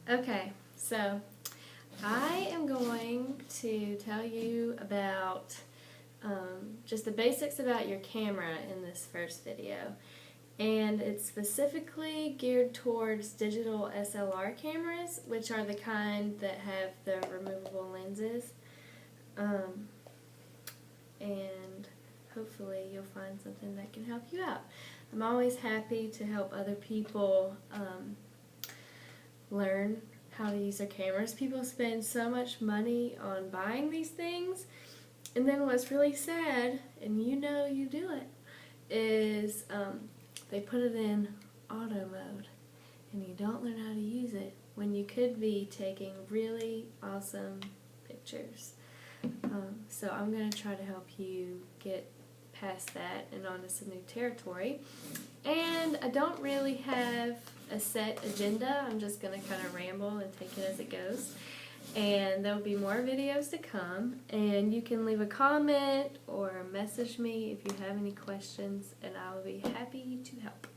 Okay, so I am going to tell you about just the basics about your camera in this first video. And it's specifically geared towards digital SLR cameras, which are the kind that have the removable lenses. And hopefully you'll find something that can help you out. I'm always happy to help other people learn how to use their cameras. People spend so much money on buying these things, and then what's really sad, and you know you do it, is they put it in auto mode and you don't learn how to use it when you could be taking really awesome pictures. So I'm going to try to help you get past that and onto some new territory. And I don't really have a set agenda. I'm just going to kind of ramble and take it as it goes. And there'll be more videos to come, and you can leave a comment or message me if you have any questions, and I will be happy to help.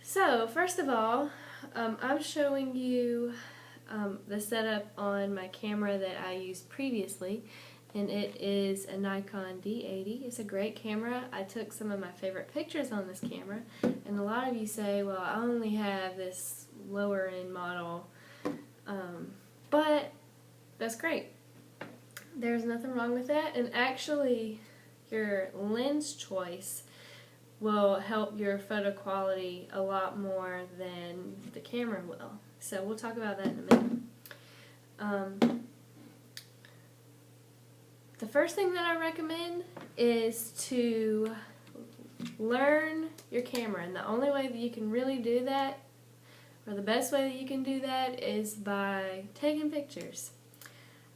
So first of all, I'm showing you the setup on my camera that I used previously, and it is a Nikon D80. It's a great camera. I took some of my favorite pictures on this camera, and a lot of you say, well, I only have this lower end model, but that's great. There's nothing wrong with that, and actually your lens choice will help your photo quality a lot more than the camera will. So we'll talk about that in a minute. The first thing that I recommend is to learn your camera, and the only way that you can really do that, or the best way that you can do that, is by taking pictures.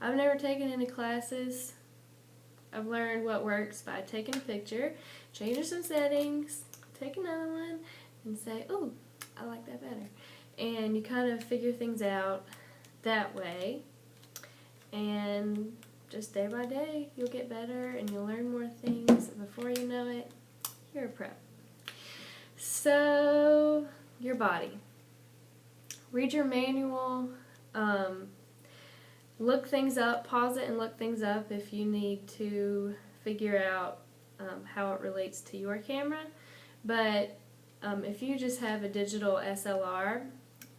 I've never taken any classes. I've learned what works by taking a picture, changing some settings, take another one, and say, ooh, I like that better. And you kind of figure things out that way, and just day by day you'll get better and you'll learn more things. Before you know it, you're a pro. So, your body. Read your manual, look things up, pause it and look things up if you need to figure out how it relates to your camera. But if you just have a digital SLR,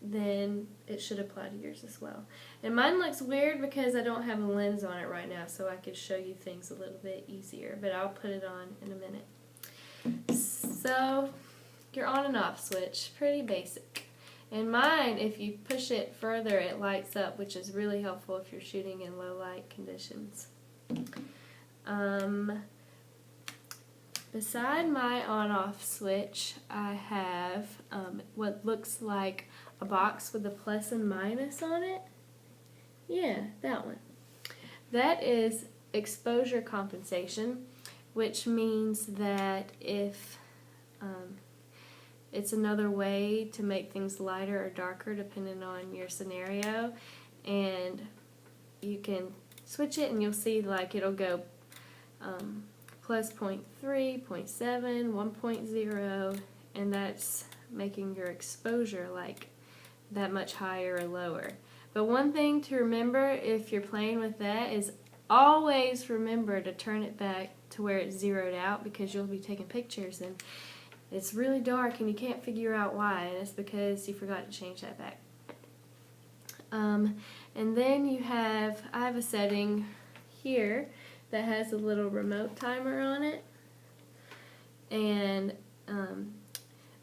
then it should apply to yours as well. And mine looks weird because I don't have a lens on it right now, so I could show you things a little bit easier, but I'll put it on in a minute. So, your on and off switch, pretty basic. And mine, if you push it further, it lights up, which is really helpful if you're shooting in low light conditions. Beside my on-off switch, I have what looks like a box with a plus and minus on it. Yeah, that one. That is exposure compensation, which means that if it's another way to make things lighter or darker depending on your scenario, and you can switch it and you'll see like it'll go plus 0.3, 0.7, 1.0, and that's making your exposure like that much higher or lower. But one thing to remember if you're playing with that is always remember to turn it back to where it's zeroed out, because you'll be taking pictures and it's really dark and you can't figure out why, and it's because you forgot to change that back. And then I have a setting here that has a little remote timer on it, and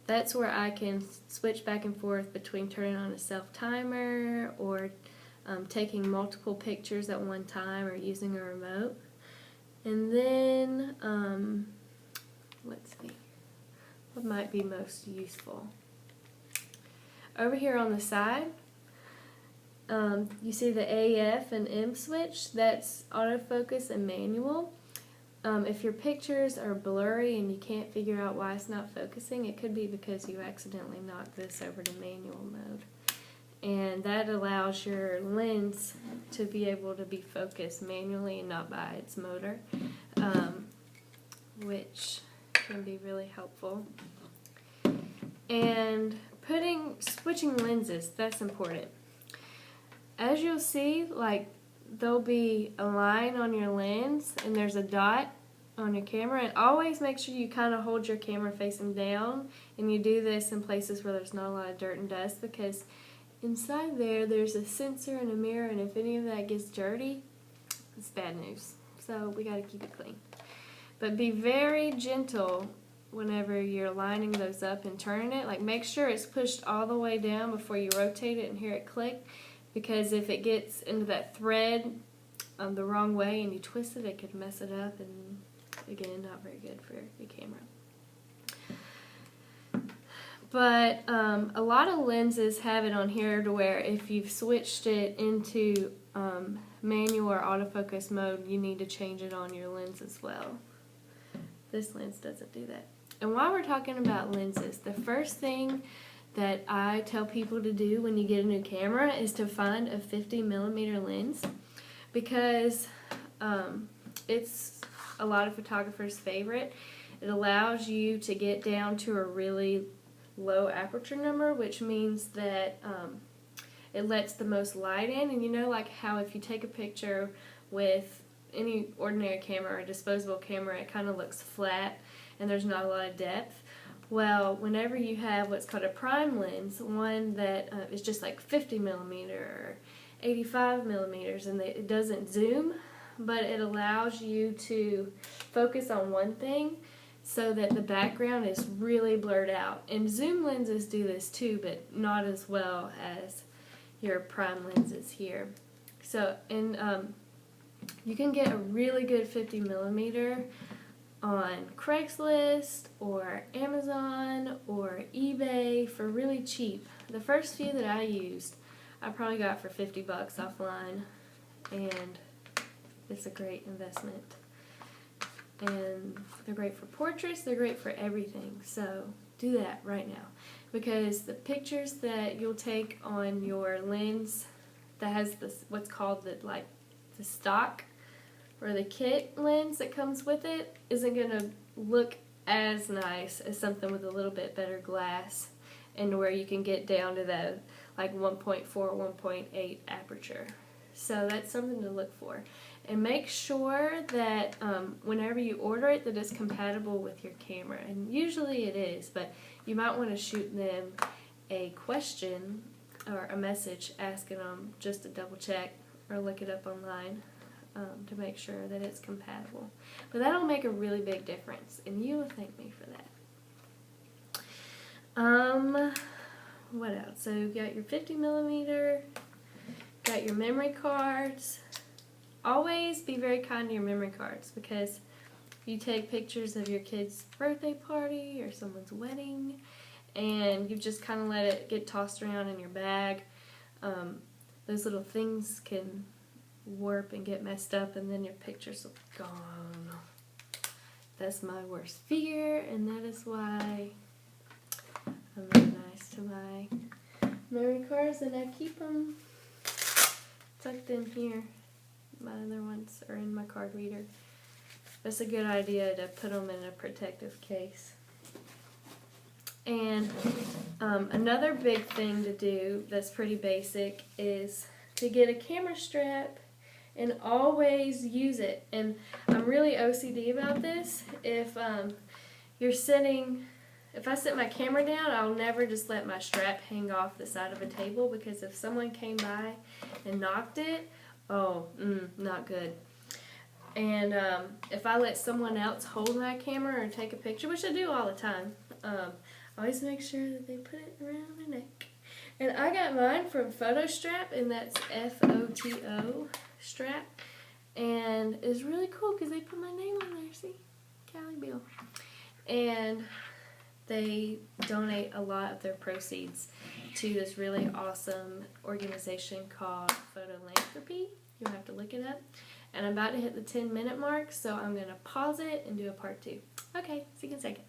that's where I can switch back and forth between turning on a self timer or taking multiple pictures at one time or using a remote. And then let's see, what might be most useful. Over here on the side, you see the AF and M switch. That's autofocus and manual. If your pictures are blurry and you can't figure out why it's not focusing, it could be because you accidentally knocked this over to manual mode. And that allows your lens to be able to be focused manually and not by its motor, which can be really helpful. And switching lenses, that's important. As you'll see, like, there'll be a line on your lens and there's a dot on your camera, and always make sure you kind of hold your camera facing down, and you do this in places where there's not a lot of dirt and dust, because inside there's a sensor and a mirror, and if any of that gets dirty, it's bad news. So we got to keep it clean. But be very gentle whenever you're lining those up and turning it. Like, make sure it's pushed all the way down before you rotate it and hear it click, because if it gets into that thread the wrong way and you twist it, it could mess it up, and again, not very good for your camera. But a lot of lenses have it on here to where if you've switched it into manual or autofocus mode, you need to change it on your lens as well. This lens doesn't do that. And while we're talking about lenses, the first thing that I tell people to do when you get a new camera is to find a 50mm lens, because it's a lot of photographers' favorite. It allows you to get down to a really low aperture number, which means that it lets the most light in. And you know, like how if you take a picture with any ordinary camera or disposable camera, it kind of looks flat and there's not a lot of depth. Well, whenever you have what's called a prime lens, one that is just like 50mm or 85mm, and it doesn't zoom, but it allows you to focus on one thing so that the background is really blurred out. And zoom lenses do this too, but not as well as your prime lenses here. So, and you can get a really good 50mm on Craigslist or Amazon or eBay for really cheap. The first few that I used, I probably got for $50 offline, and it's a great investment. And they're great for portraits, they're great for everything. So do that right now, because the pictures that you'll take on your lens that has this, what's called the stock or the kit lens that comes with it, isn't going to look as nice as something with a little bit better glass, and where you can get down to that like 1.4, 1.8 aperture. So that's something to look for. And make sure that whenever you order it, that it's compatible with your camera. And usually it is, but you might want to shoot them a question or a message asking them just to double check, or look it up online to make sure that it's compatible. But that'll make a really big difference, and you will thank me for that. What else? So you've got your 50mm, got your memory cards. Always be very kind to your memory cards, because if you take pictures of your kid's birthday party or someone's wedding and you've just kind of let it get tossed around in your bag, those little things can warp and get messed up, and then your pictures will be gone. That's my worst fear, and that is why I'm very nice to my memory cards, and I keep them tucked in here. My other ones are in my card reader. It's a good idea to put them in a protective case. And another big thing to do that's pretty basic is to get a camera strap and always use it. And I'm really OCD about this. If I set my camera down, I'll never just let my strap hang off the side of a table, because if someone came by and knocked it, not good. And if I let someone else hold my camera or take a picture, which I do all the time, always make sure that they put it around their neck. And I got mine from PhotoStrap, and that's F-O-T-O strap. And it's really cool because they put my name on there, see? Callie Beal. And they donate a lot of their proceeds to this really awesome organization called Photolanthropy. You'll have to look it up. And I'm about to hit the 10-minute mark, so I'm going to pause it and do a part 2. Okay, see you in a second.